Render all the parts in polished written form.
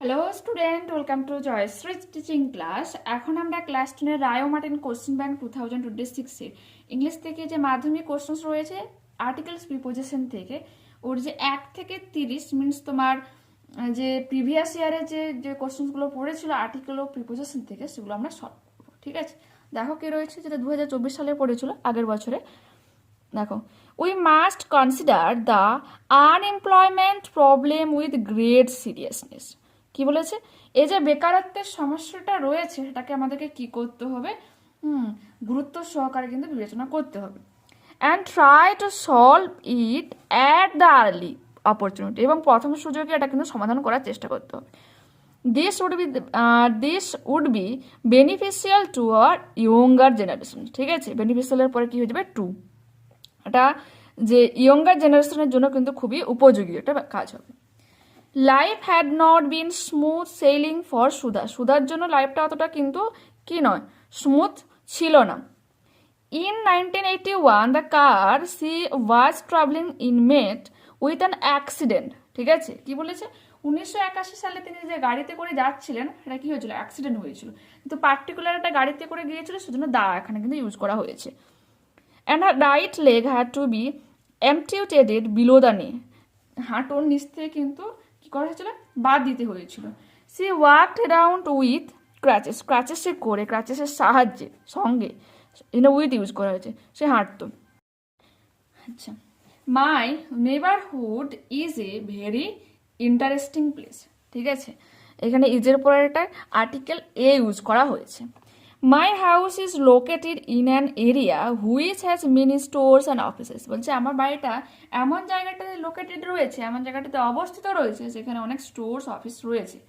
Hello student, welcome to Joyshree teaching class. এখন আমরা class 10 Ray Martin question bank 2026 English থেকে যে মাধ্যমিক কোশ্চেন রয়েছে আর্টিকেলস প্রিপোজিশন থেকে, ওর যে 1 থেকে 30 মিনস তোমার যে প্রিভিয়াস ইয়ারে যে কোশ্চেনগুলো পড়েছিল আর্টিকেল ও প্রিপোজিশন থেকে, সেগুলো আমরা সলভ করবো। ঠিক আছে, দেখো কি রয়েছে, যেটা 2024 সালে পড়েছিল আগের বছরে। দেখো, we must consider the unemployment problem with great seriousness. কি বলেছে? এই যে বেকারত্বের সমস্যাটা রয়েছে সেটাকে আমাদেরকে কি করতে হবে? গুরুত্ব সহকারে কিন্তু বিবেচনা করতে হবে। And try to solve it at the early opportunity, এবং প্রথম সুযোগে এটা কিন্তু সমাধান করার চেষ্টা করতে হবে। This would be beneficial to our younger generation. ঠিক আছে, বেনিফিশিয়ালের পরে কি হয়ে যাবে? টু। এটা যে ইয়ঙ্গার জেনারেশনের জন্য কিন্তু খুবই উপযোগী একটা কাজ হবে। Life had not been smooth selling for সুধার জন্য লাইফটা অতটা কিন্তু কি নয়, স্মুথ ছিল না। In 1981 the car C was travelling in mate with an accident. ঠিক আছে, কি বলেছে? 1981 সালে তিনি যে গাড়িতে করে যাচ্ছিলেন সেটা কি হয়েছিল? অ্যাক্সিডেন্ট হয়েছিল, কিন্তু পার্টিকুলার একটা গাড়িতে করে গিয়েছিল, সেজন্য দা এখানে কিন্তু ইউজ করা হয়েছে। And her right leg had to be amputated below the knee. হাঁটুর নিচ থেকে কিন্তু কি করা হয়েছিল? বাদ দিতে হয়েছিল। সি ওয়াকড অ্যারাউন্ড উইথ ক্রাচেস, ক্রাচেসে করে, ক্রাচেসের সাহায্যে, সঙ্গে উইথ ইউজ করা হয়েছে, সে হাঁটতো। আচ্ছা, my neighbourhood is a very interesting place. ঠিক আছে, এখানে ইজের পরে একটা আর্টিকেল এ ইউজ করা হয়েছে। My house is located in an area which has many stores and offices. বলছে আমার বাড়িটা এমন জায়গাটাতে লোকেটেড রয়েছে, এমন জায়গাটাতে অবস্থিত রয়েছে যেখানে অনেক স্টোরস অফিস রয়েছে।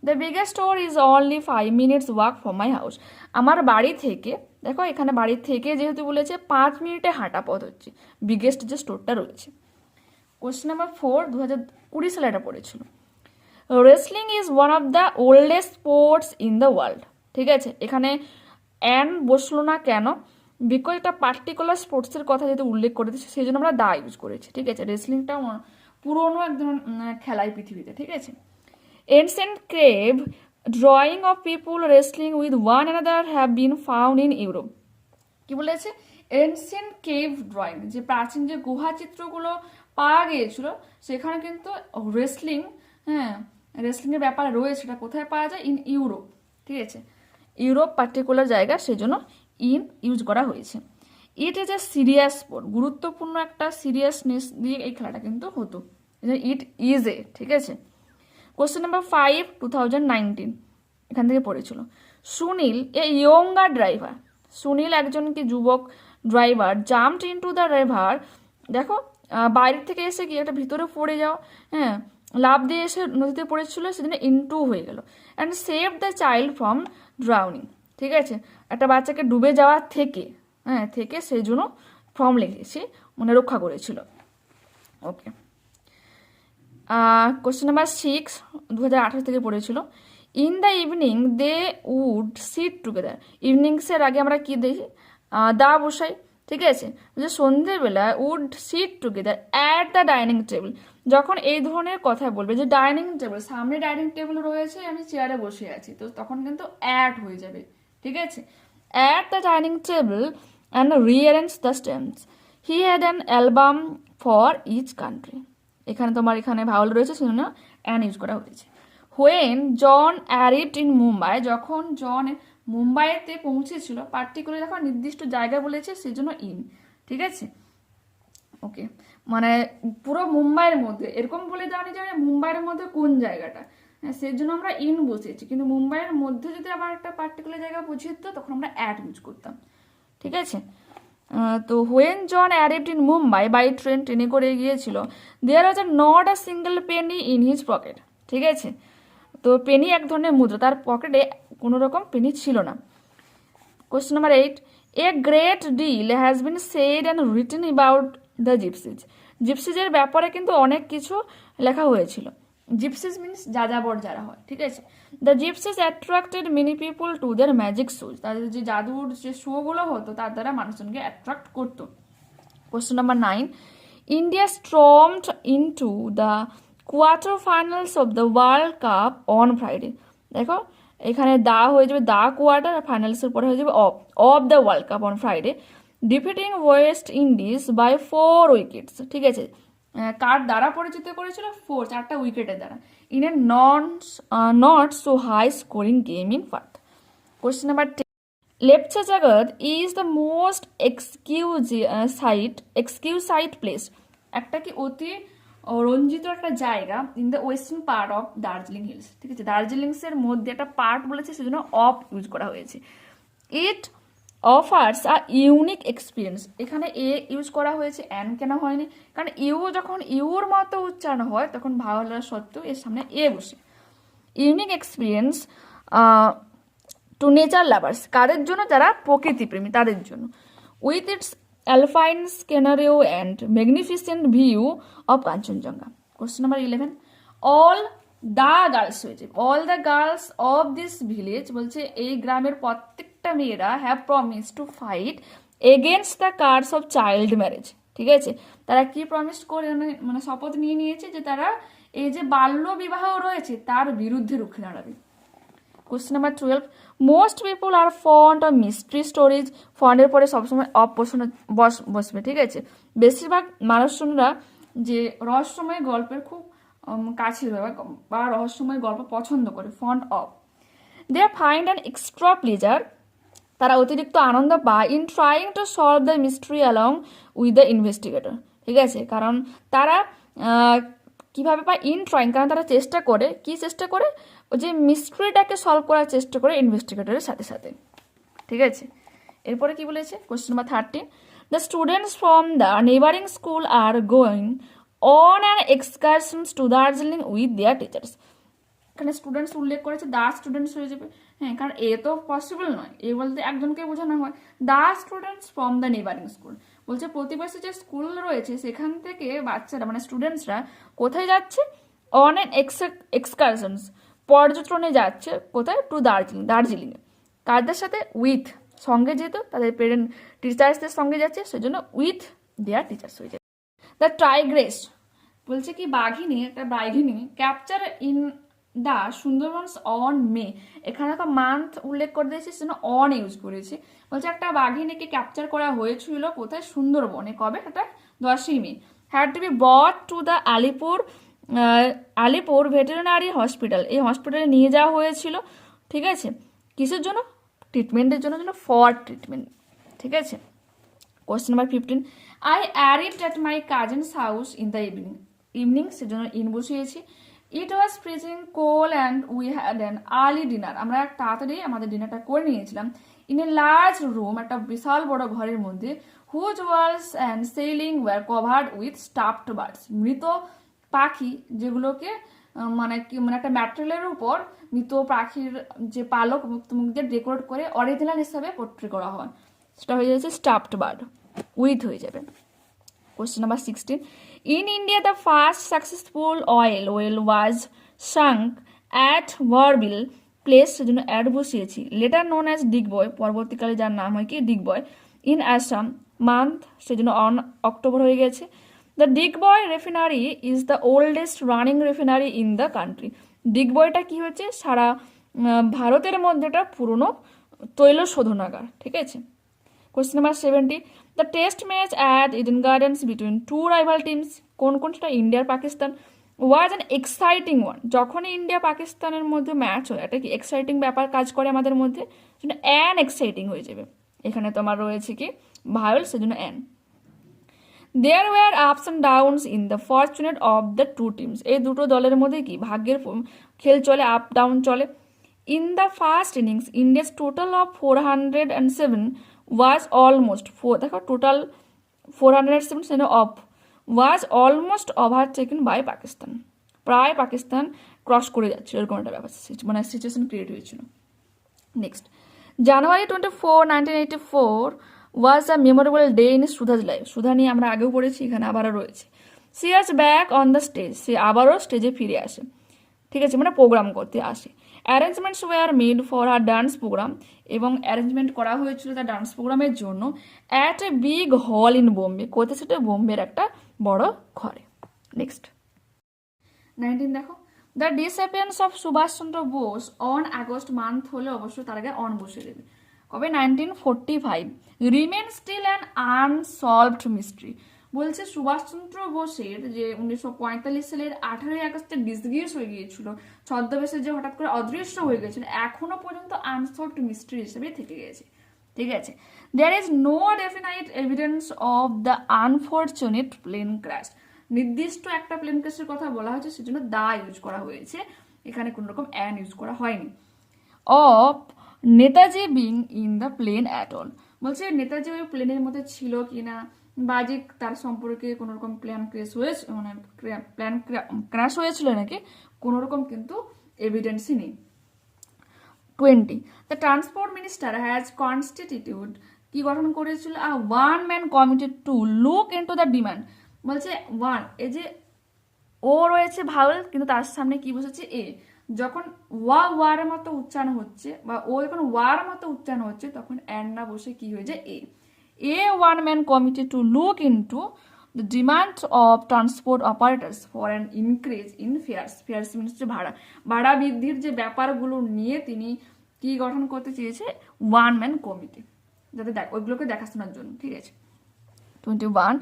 The biggest store is only 5 minutes walk from my house. আমার বাড়ি থেকে, দেখো এখানে বাড়ি থেকে যেহেতু বলেছে 5 মিনিটে হাঁটা পথ হচ্ছে বিগেস্ট যে স্টোরটা রয়েছে। কোশ্চেন নাম্বার 4, 2020 সালে এটা পড়েছিল। Wrestling is one of the oldest sports in the world. ঠিক আছে, এখানে অ্যান বসলো না কেন? বিকজ একটা পার্টিকুলার স্পোর্টসের কথা যেহেতু উল্লেখ করেছে, সেই জন্য আমরা দা ইউজ করেছি। ঠিক আছে, রেসলিংটা পুরোনো একদম খেলাই পৃথিবীতে। ঠিক আছে, ancient crave drawing of people wrestling with one another have been found in Europe. কি বলেছে? এনসেন্ট কেভ ড্রয়িং, যে প্রাচীন যে গুহা চিত্রগুলো পাওয়া গিয়েছিল সেখানে কিন্তু রেসলিং, রেসলিংয়ের ব্যাপার রয়েছে। সেটা কোথায় পাওয়া যায়? In Europe. ঠিক আছে, ইউরোপ পার্টিকুলার জায়গা, সেজন্য ইন ইউজ করা হয়েছে। It is a serious sport, গুরুত্বপূর্ণ একটা সিরিয়াসনেস দিয়ে এই খেলাটা কিন্তু হতো। It is a. ঠিক আছে, কোশ্চেন নাম্বার 5, 2019 এখান থেকে পড়েছিল। সুনীল এ ইয়ঙ্গার ড্রাইভার। সুনীল একজন কি যুবক driver jumped into the river. দেখো, বাইরে থেকে এসে কি একটা ভিতরে পড়ে যাও, লাভ দিয়ে এসে নদীতে পড়েছিল, সেজন্য ইনটু হয়ে গেল। And save the child from drowning. ঠিক আছে, একটা বাচ্চাকে ডুবে যাওয়ার থেকে থেকে সেই জন্য ফ্রম লিখেছি, মানে রক্ষা করেছিল। ওকে, কোশ্চেন নাম্বার 6, 2018 থেকে পড়েছিল। In the evening they would sit together. ইভিনিংসের আগে আমরা কি দেখি? দা বসাই। ঠিক আছে, যে সন্ধ্যেবেলা would sit together at the dining table. যখন এই ধরনের কথা বলবে, যে ডাইনিং টেবিল, সামনে ডাইনিং টেবিল রয়েছে, আমি চেয়ারে বসে আছি, তো তখন কিন্তু অ্যাট হয়ে যাবে। ঠিক আছে, at the dining table and rearrange the stems. He had an album for each country. এখানে তোমার এখানে ভাওয়াল রয়েছে, সেজন্য অ্যান ইউজ করা হয়েছে। When John arrived in Mumbai, যখন জন মুম্বাইতে পৌঁছেছিল, পার্টিকুলার যখন নির্দিষ্ট জায়গা বলেছে সেজন্য ইন। ঠিক আছে, ওকে, মানে পুরো মুম্বাইয়ের মধ্যে এরকম বলে জানি যে মুম্বাইয়ের মধ্যে কোন জায়গাটা, সেই জন্য আমরা ইন বসিয়েছি। কিন্তু মুম্বাইয়ের মধ্যে যদি আবার একটা পার্টিকুলার জায়গা বুঝিয়ে দিত, তখন আমরা অ্যাট ইউজ করতাম। ঠিক আছে, তো when John arrived in Mumbai by train, ট্রেনে করে গিয়েছিল, there was not a single penny in his pocket. ঠিক আছে, তো পেনি এক ধরনের মুদ্রা, তার পকেটে কোনো রকম পেনি ছিল না। Question number 8, a great deal has been said and written about the gypsies. জিপসিজের ব্যাপারে কিন্তু অনেক কিছু লেখা হয়েছিল। জিপসিজ মিনস যাযাবর যারা হয়। ঠিক আছে, the gypsies attracted many people to their magic shows. তাদের যে জাদুর যে শোগুলো হতো তার দ্বারা মানুষজনকে অ্যাট্রাক্ট করতো। Question number 9, India stormed into the quarter finals of the World Cup on Friday. দেখো এখানে দা হয়ে যাবে দা কোয়ার্টার, আর ফাইনালসের পরে হয়ে যাবে of the World Cup on Friday, defeating West Indies by 4 wickets. ঠিক আছে, কার দ্বারা পরিচিত করেছিল? 4 উইকেটের দ্বারা, in a not so high scoring game in Perth. Question number 10, Lepcha Jagat is the most exquisite place. একটা কি অতি রঞ্জিত একটা জায়গা in the western part of Darjeeling hills. ঠিক আছে, দার্জিলিংসের মধ্যে একটা পার্ট বলেছে, সেজন্য অফ ইউজ করা হয়েছে। ইট অফার্স আ ইউনিক এক্সপিরিয়েন্স, এখানে এ ইউজ করা হয়েছে, অ্যান কেন হয়নি? কারণ ইউ যখন ইউর মতো উচ্চারণ হয় তখন ভাওয়ালার সত্ত্বেও এর সামনে এ বসে। Unique experience to nature lovers, কাদের জন্য? যারা প্রকৃতিপ্রেমী তাদের জন্য। With its alpine scenario and magnificent view of Kanchenjunga. Question number 11, all the girls হয়েছে, all the girls of this village, বলছে এই গ্রামের প্রত্যেকটা মেয়েরা have promise to fight against the curse of child marriage. ঠিক আছে, তারা কি প্রমিস করে মানে শপথ নিয়ে নিয়েছে যে তারা এই যে বাল্য বিবাহ রয়েছে তার বিরুদ্ধে রুখে দাঁড়াবে। Question number 12, most people are fond of mystery stories, ফন্ডের পরে সবসময় অফ বসবে। ঠিক আছে, বেশিরভাগ মানুষজনরা যে রহস্যময় গল্পের খুব কাছের বা রহস্যময় গল্প পছন্দ করে, fond of. They find an extra pleasure, তারা অতিরিক্ত আনন্দ পায় in trying to solve the mystery along with the investigator. ঠিক আছে, কারণ তারা কিভাবে পায়? ইন ট্রাইং, কারণ তারা চেষ্টা করে, কি চেষ্টা করে? ওই যে মিস্ট্রিটাকে সলভ করার চেষ্টা করে ইনভেস্টিগেটরের সাথে সাথে। ঠিক আছে, এরপরে কি বলেছে? Question number 13, the students from the neighbouring school are going on an excursions to Darjeeling with their teachers. এখানে স্টুডেন্টস উল্লেখ করেছে, দা স্টুডেন্টস হয়ে যাবে। হ্যাঁ, কারণ এ তো পসিবল নয়, এ বলতে একজনকে বোঝানো হয়। The students from the neighbouring school, বলছে প্রতিবেশী যে স্কুল রয়েছে সেখান থেকে বাচ্চারা মানে স্টুডেন্টসরা কোথায় যাচ্ছে? অন অ্যান এক্সকারশনস, পর্যটনে যাচ্ছে। কোথায়? টু দার্জিলিংয়ে। কাদের সাথে? উইথ, সঙ্গে, যেহেতু তাদের পেরেন্ট টিচার্সদের সঙ্গে যাচ্ছে সেজন্য উইথ দেয়ার টিচার্স হয়ে যায়। দ্য টাইগ্রেস, বলছে কি বাঘিনী, একটা বাঘিনী capture in the Sundarbans on May, এখানে তো মান্থ উল্লেখ করে দিয়েছে সেজন্য অন ইউজ করেছে। বলছে একটা বাঘিনীকে ক্যাপচার করা হয়েছিল কোথায়? সুন্দরবনে। কবে? এটা 10ই মে। Had to be brought to the Alipur veterinary hospital, এই হসপিটালে নিয়ে যাওয়া হয়েছিল। ঠিক আছে, কিসের জন্য? ট্রিটমেন্টের জন্য, ফর ট্রিটমেন্ট। ঠিক আছে, question number 15, I arrived at my cousin's house in the evening, সেজন্য ইন বসিয়েছি। It was freezing cold and we had an early dinner, আমরা তাড়াতাড়ি আমাদের ডিনারটা করে নিয়েছিলাম। ইন এ লার্জ রুম, একটা বিশাল বড় ঘরের মধ্যে। Whose walls and ceiling were covered with stuffed birds, মৃত পাখি যেগুলোকে মানে একটা ম্যাটেরিয়ালের উপর মৃত পাখির যে পালক মুক্তমুখদের ডেকোরেট করে অরিজিনাল হিসাবে পোট্রি করা হয়, সেটা হয়ে যাচ্ছে স্টাফড বার্ড, উইথ হয়ে যাবে। Question number 16, in India the first successful oil well was sunk at Bharbil place, সেজন্য অ্যাড বসিয়েছি। লেটার নোন অ্যাজ ডিগবয়, পরবর্তীকালে যার নাম হয় কি ডিগবয়। ইন আসাম, মান্থ সেজন্য অক্টোবর হয়ে গেছে। The Digboi refinery is the oldest running refinery in the country, ডিগবয়টা কি হচ্ছে? সারা ভারতের মধ্যে একটা পুরনো তৈল শোধনাগার। ঠিক আছে, question number 70, the test match at Eden Gardens between two rival teams, কোনটা? ইন্ডিয়া আর Pakistan. Was an exciting one, যখনই ইন্ডিয়া পাকিস্তানের মধ্যে ম্যাচ হয় এটা কি এক্সাইটিং ব্যাপার কাজ করে আমাদের মধ্যে, সেজন্য অ্যান এক্সাইটিং হয়ে যাবে। এখানে তোমার রয়েছে কি ভায়োল, সেজন্য an. There were ups and downs in the fortunate of the two teams, এই দুটো দলের মধ্যে কি ভাগ্যের খেল চলে, আপ ডাউন চলে। In the first innings India's total of 407 was almost, দেখো total 407 of was almost overtaken by Pakistan, প্রায় পাকিস্তান ক্রস করে যাচ্ছে, এরকম একটা ব্যাপার মানে সিচুয়েশন ক্রিয়েট হয়েছিল। Next, January 24, 1984 was a memorable day in Sudha's life, সুধা নিয়ে আমরা আগেও পড়েছি, এখানে আবারও রয়েছে। She is back on the stage, সে আবারও স্টেজে ফিরে আসে। ঠিক আছে, মানে প্রোগ্রাম করতে আসে। Arrangements were made for her dance program, এবং অ্যারেঞ্জমেন্ট করা হয়েছিল তার ডান্স প্রোগ্রামের জন্য at a big hall in Bombay, কোথায়? সেটা বোম্বের একটা বড় ঘরে। নেক্সট, 19 দেখো, the disappearance of Subhas Chandra Bose on August month হলে অবশ্যই তার আগে অন বসে দেবে। কবে? 1945। Remain still an unsolved mystery. বলছে সুভাষচন্দ্র বোসের যে 1945 সালের 18ই আগস্টে ডিসগ্রেস হয়ে গিয়েছিল, ছদ্মবেশে যে হঠাৎ করে অদৃশ্য হয়ে গেছিল, এখনো পর্যন্ত আনসলভড মিস্ট্রি হিসেবে থেকে গেছে। ঠিক আছে, there is no definite evidence of the unfortunate plane crash. নির্দিষ্ট একটা প্লেন ক্র্যাশের কথা বলা হয়েছে, সেজন্য দা ইউজ করা হয়েছে, এখানে কোনো রকম অ্যান ইউজ করা হয়নি। Of Netaji being in the plane at all. বলছে নেতাজি ওই প্লেনের মধ্যে ছিল কিনা, বা যে তার সম্পর্কে কোনো রকম প্ল্যান ক্র্যাশ হয়েছে, মানে প্ল্যান ক্র্যাশ হয়েছিল নাকি, কোনো রকম কিন্তু এভিডেন্সই নেই। 20. The transport minister has constituted, কি গঠন করেছিল, a one man committee to look into the demand। বলছে ওয়ান, এই যে ও রয়েছে ভাওয়েল, কিন্তু তার সামনে কি বসেছে এ। যখন ওয়ার মতো উচ্চারণ হচ্ছে, বা ও যখন ওয়ার মতো উচ্চারণ হচ্ছে, তখন অ্যান না বসে কি হয়ে যায় এ। One man committee to look into the demand of transport operators for an increase in fares. Fares means ভাড়া বৃদ্ধির যে ব্যাপারগুলো নিয়ে তিনি কি গঠন করতে চেয়েছে, ওয়ান ম্যান কমিটি, যাতে ওইগুলোকে দেখাশোনার জন্য। ঠিক আছে। 21.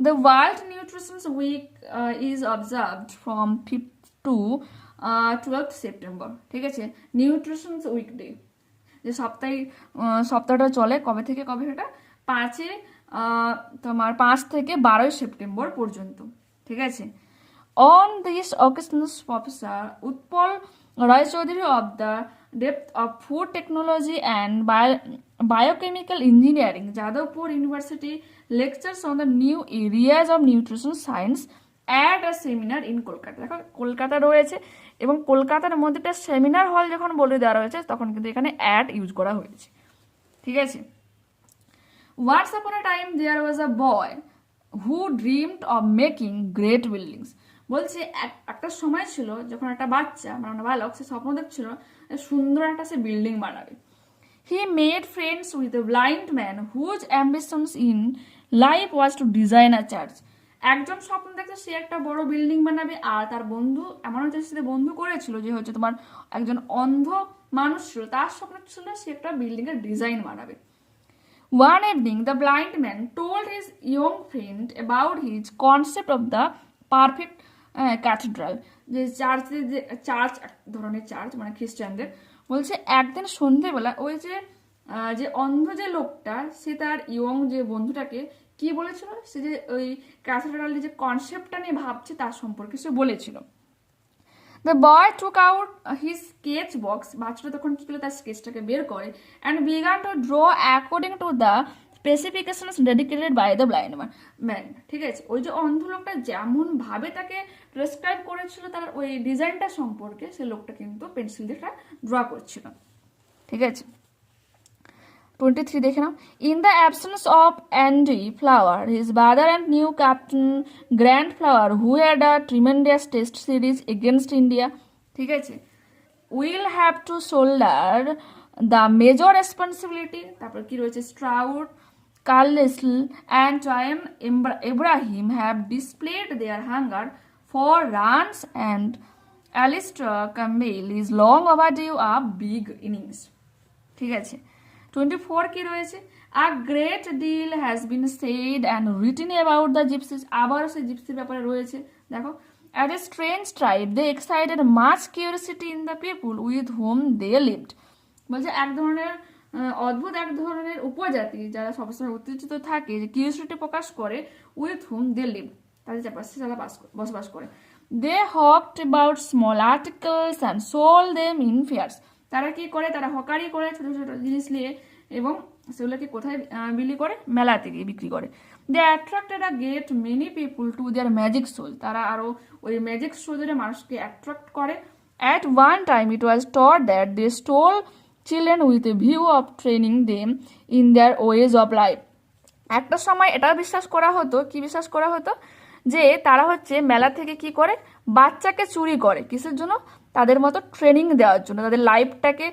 The World Nutrition Week is observed from 5th to 12th September। ঠিক আছে, নিউট্রিশন উইক ডে, যে সপ্তাহটা চলে কবে থেকে কবে, সেটা 5 থেকে 12 সেপ্টেম্বর পর্যন্ত। ঠিক আছে। On this occasion, Professor Utpal Roy Chaudhary of the Depth of Food Technology and Biochemical Engineering, Jadavpur University, lectures on the new areas of nutrition science at a seminar in Kolkata। দেখো কলকাতা রয়েছে, এবং কলকাতার মধ্যে একটা seminar hall যখন বলে দেওয়া রয়েছে, তখন কিন্তু এখানে অ্যাড ইউজ করা হয়েছে। ঠিক আছে। Once upon a time there was a boy who dreamed of making great buildings। বলছে একটা সময় ছিল যখন একটা বাচ্চা, মানে বালক, সে স্বপ্ন দেখছিল সুন্দর একটা সে বিল্ডিং বানাবে। He made friends with a blind man whose ambitions in life was to design a church। একজন স্বপ্ন দেখছে সে একটা বড় বিল্ডিং বানাবে, আর তার বন্ধু এমন হচ্ছে সাথে বন্ধু করেছিল যে হচ্ছে তোমার একজন অন্ধ মানুষ ছিল, তার স্বপ্ন ছিল সে একটা বিল্ডিং এর ডিজাইন বানাবে। One evening, the blind man told his young friend about his concept of the perfect cathedral। যে চার্চ এক ধরনের চার্চ, মানে খ্রিস্টানদের। বলছে একদিন সন্ধ্যেবেলা ওই যে অন্ধ যে লোকটা, সে তার ইয়ং যে বন্ধুটাকে কি বলেছিল, সে যে ওই ক্যাথেড্রালের যে কনসেপ্টটা নিয়ে ভাবছে তার সম্পর্কে সে বলেছিল। The boy took out his sketch box। বাচ্চাটা তখন কি করলো, তার স্কেচটাকে বের করে, and began to draw according to the specifications dedicated by the blind man। ঠিক আছে, ওই যে অন্ধ লোকটা যেমন ভাবে তাকে প্রেসক্রাইব করেছিল তার ওই ডিজাইনটা সম্পর্কে, সে লোকটা কিন্তু পেন্সিল দিয়ে ড্র করছিল। ঠিক আছে। 23 দেখে নাও। In the absence of Andy Flower, his brother and new captain Grant Flower, who had a tremendous test series against India, ঠিক আছে, will have to shoulder the major responsibility। তারপর কি রয়েছে, Stroud, Carlisle and Ryan Ibrahim have displayed their hunger for runs, and Alistair Campbell is long overdue a big innings। ঠিক আছে। 24 কি রয়েছে, a great deal has been said and written about the gypsies। আবার সেই জিপসির ব্যাপারে রয়েছে। দেখো, at a strange tribe they excited much curiosity in the people with whom they lived। বলছে এক ধরনের অদ্ভুত এক ধরনের উপজাতি যারা সবসময় উত্তেজিত থাকে, যে কিউরিওসিটি প্রকাশ করে, with whom they live, তাদের চারপাশে যারা বসবাস করে। they hawked about small articles and sold them in fairs। তারা কি করে, তারা হকারি করে, ছোট ছোট জিনিস নিয়ে, এবং সেগুলোকে কোথায় বিক্রি করে, মেলাতে গিয়ে বিক্রি করে। They attracted a great many people to their magic shows. তারা আরও ওই ম্যাজিক শো ধরে মানুষকে অ্যাট্রাক্ট করে। At one time it was taught that they stole children with a view of training them in their ways of life. একটা সময় এটা বিশ্বাস করা হতো, কি বিশ্বাস করা হতো, যে তারা হচ্ছে মেলা থেকে কি করে, বাচ্চাকে চুরি করে, কিসের জন্য, তাদের মতো ট্রেনিং দেওয়ার জন্য, তাদের লাইফটাকে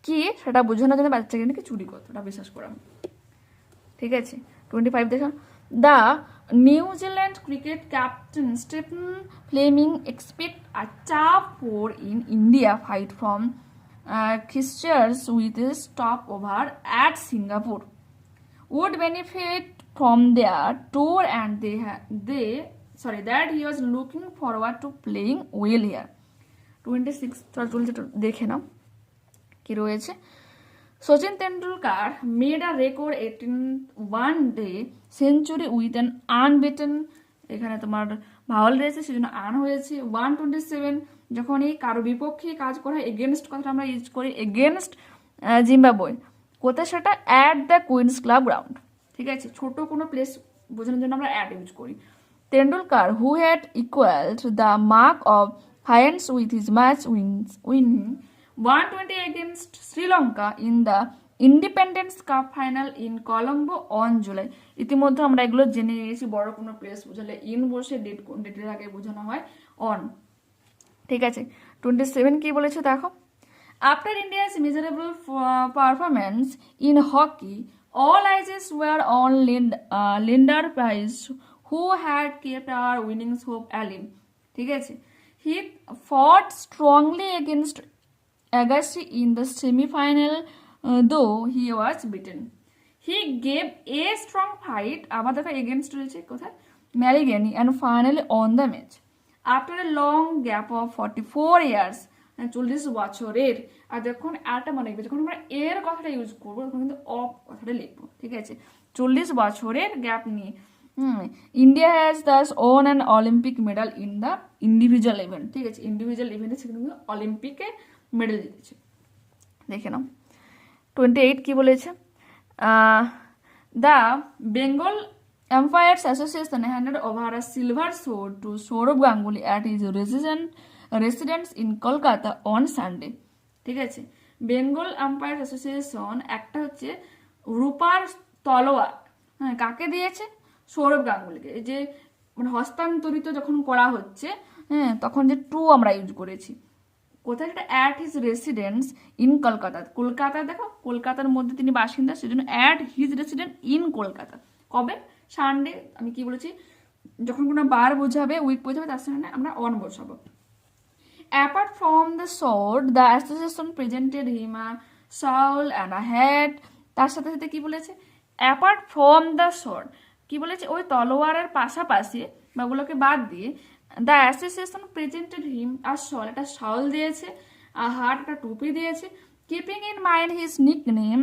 কি সেটা বোঝানোর জন্য বাচ্চাকে নাকি চুরি করতো, এটা বিশ্বাস করা হয়। ঠিক আছে। 25 দেখো, the New Zealand cricket captain Stephen Fleming expect a tough war in India fight from Christchurch with his stopover at Singapore. Would benefit from their tour and that he was looking forward to playing well here. 26 চলছে দেখে নাও কি রয়েছে। Sachin Tendulkar made a record 18 one-day century with an unbeaten, এখানে তোমার ভাওয়াল রয়েছে সেজন্য আন হয়েছে 127, যখন এই কারো বিপক্ষে কাজ করা এগেনস্ট কথাটা আমরা ইউজ করি এগেনস্ট জিম্বাবুয়ে, কোথায় সেটা at the Queens Club ground, ঠিক আছে, ছোট কোনো প্লেস বোঝানোর জন্য আমরা অ্যাট ইউজ করি। Tendulkar, who had equaled the mark of Hines with his match winning 120 against Sri Lanka in the Independence Cup final in Colombo on July. ইতিমধ্যে আমরা এগুলো জেনে নিয়েছি, বড় কোনো প্লেস বোঝালে ইন বসে ডেটের আগে বোঝানো হয় অন, ঠিক আছে। 27 কি বলেছে দেখো। After India's miserable performance in hockey, all eyes were on Linder Price, who had kept our winnings hope alive, ঠিক আছে। He fought strongly against Agassi in the semi-final, though he was beaten. He gave a strong fight, আবার দেখো against রয়েছে কোথায়, Malligany, and finally won the match. After a long gap of 44 years, 40 বছরের, আর যখন আরটা মনে রাখবে যখন আমরা এর কথাটা ইউজ করবো তখন কিন্তু অফ কথাটা লিখবো, ঠিক আছে, 40 বছরের গ্যাপ নিয়ে India has thus won an Olympic medal in the individual event, ঠিক আছে, ইন্ডিভিজুয়াল ইভেন্টে সেখানে কিন্তু অলিম্পিকে মেডেল জিতেছে, দেখে নাও। 28 কি বলেছে, the Bengal umpires association handed over a silver sword to Sourav Ganguly at his residence in Kolkata on Sunday, ঠিক আছে। বেঙ্গল এম্পায়ার্স অ্যাসোসিয়েশন একটা হচ্ছে রূপার তলোয়ার, হ্যাঁ, কাকে দিয়েছে, সৌরভ গাঙ্গুলিকে, এই যে মানে হস্তান্তরিত যখন করা হচ্ছে, হ্যাঁ, তখন যে টু আমরা ইউজ করেছি, কোথায় সেটা at his residence in Kolkata, Kolkata দেখো কলকাতার মধ্যে তিনি বাসিন্দা সেজন্য at his resident in Kolkata, কবে, সানডে, আমি কি বলেছি, যখন কোনো বার বোঝাবে উইক বোঝাবে তার সঙ্গে আমরা অন বসাবো। Apart from the sword, the association presented him a shawl and a hat. তার সাথে সাথে কি বলেছে, অ্যাপার্ট ফ্রম দ্য sword, কি বলেছে, ওই তলোয়ারের পাশাপাশি বা ওগুলোকে বাদ দিয়ে দ্য অ্যাসোসিয়েশন প্রেজেন্টেড হিম আ শল, একটা শাল দিয়েছে, আ হাট, একটা টুপি দিয়েছে, keeping in mind his nick name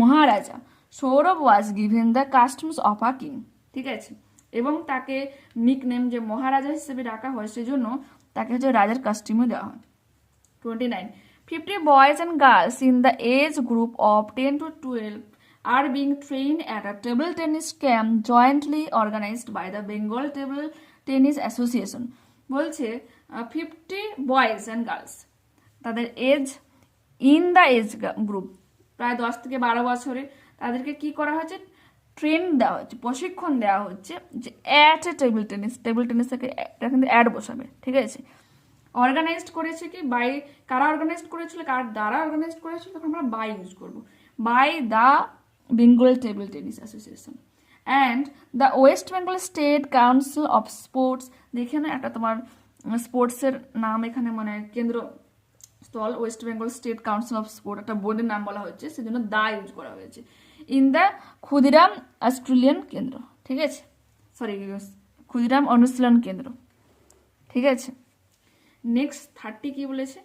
Maharaja, Sourav was given the customs of a king, ঠিক আছে, এবং তাকে নিক নেম যে মহারাজা হিসেবে ডাকা হয় সেজন্য তাকে হচ্ছে রাজার কাস্টিমও দেওয়া হয়। 29 50 boys and girls in the age group of 10 to 12 are being trained at a table tennis camp jointly organized by the Bengal Table Tennis Association. বলছে 50 বয়েজ অ্যান্ড গার্লস, তাদের age in the age group প্রায় 10 থেকে 12 বছরে, তাদেরকে কি করা হচ্ছে, train দেওয়া হচ্ছে, প্রশিক্ষণ দেওয়া হচ্ছে যে অ্যাট এ টেবিল টেনিস থেকে এটা কিন্তু অ্যাড বসাবে, ঠিক আছে। অর্গানাইজড করেছে কি বাই, কারা অর্গানাইজড করেছিল, কার দ্বারা অর্গানাইজড করেছিল, তখন আমরা বাই ইউজ করবো, by the Bengal table tennis association and the West Bengal state council of sports, দেখে না একটা তোমার স্পোর্টসের নাম এখানে মানে কেন্দ্র স্থল, West Bengal state council of sport একটা বোর্ডের নাম বলা হচ্ছে সেজন্য দা ইউজ করা হয়েছে, ইন দ্য ক্ষুদিরাম অস্ট্রেলিয়ান কেন্দ্র, ঠিক আছে, সরি ক্ষুদিরাম অনুশীলন কেন্দ্র, ঠিক আছে। নেক্সট 30 কি বলেছে,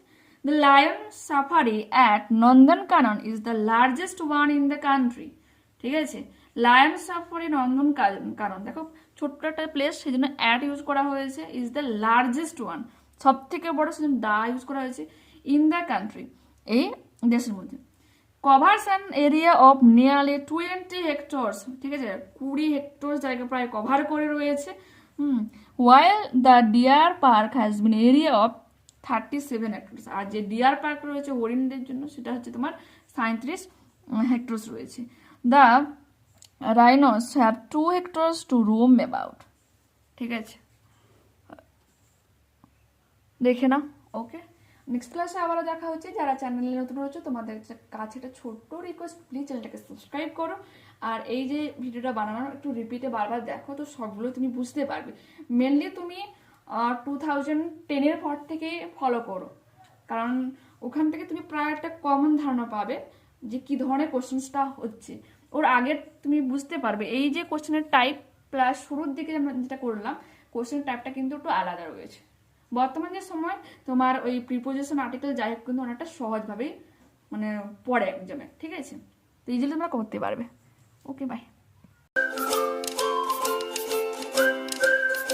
the lion safari at Nandankanan is the largest one in the country, ঠিক আছে, লায়ন সাফারি নন্দনকানন দেখো ছোট্ট একটা প্লেস সেজন্য অ্যাট ইউজ করা হয়েছে, ইজ দ্য লার্জেস্ট ওয়ান, সব থেকে বড় সেজন্য দা ইউজ করা হয়েছে, ইন দ্য কান্ট্রি, এই দেশের মধ্যে। Covers an area of nearly 20 hectares, ঠিক আছে, 20 হেক্টর জায়গা প্রায় কভার করে রয়েছে, while the deer park has been area of 37 hectares, আর যে ডিয়ার পার্ক রয়েছে হরিণদের জন্য সেটা হচ্ছে তোমার 37 হেক্টরস রয়েছে। The rhinos have 2 hectares to roam about, ঠিক আছে, দেখে না, ওকে। নেক্সট ক্লাসে আবারও দেখা হচ্ছে। যারা চ্যানেলে নতুন রয়েছে তোমাদের কাছে একটা ছোট্ট রিকোয়েস্ট, প্লিজ চ্যানেলটাকে সাবস্ক্রাইব করো। আর এই যে ভিডিওটা বানানোর একটু রিপিটে বারবার দেখো, তো সবগুলো তুমি বুঝতে পারবে। মেনলি তুমি 2010-এর পর থেকে ফলো করো, কারণ ওখান থেকে তুমি প্রায় একটা কমন ধারণা পাবে যে কি ধরনের কোশ্চেন্সটা হচ্ছে। ওর আগে তুমি বুঝতে পারবে এই যে কোশ্চেনের টাইপ প্লাস শুরুর দিকে আমরা যেটা করলাম, কোশ্চেনের টাইপটা কিন্তু একটু আলাদা রয়েছে। বর্তমান যে সময় তোমার ওই প্রিপোজিশন আর্টিকেল যাই হোক কিন্তু অনেকটা সহজভাবেই মানে পড়ে এক্সামে, ঠিক আছে? তো ইজিলি তোমরা করতে পারবে। ওকে, বাই।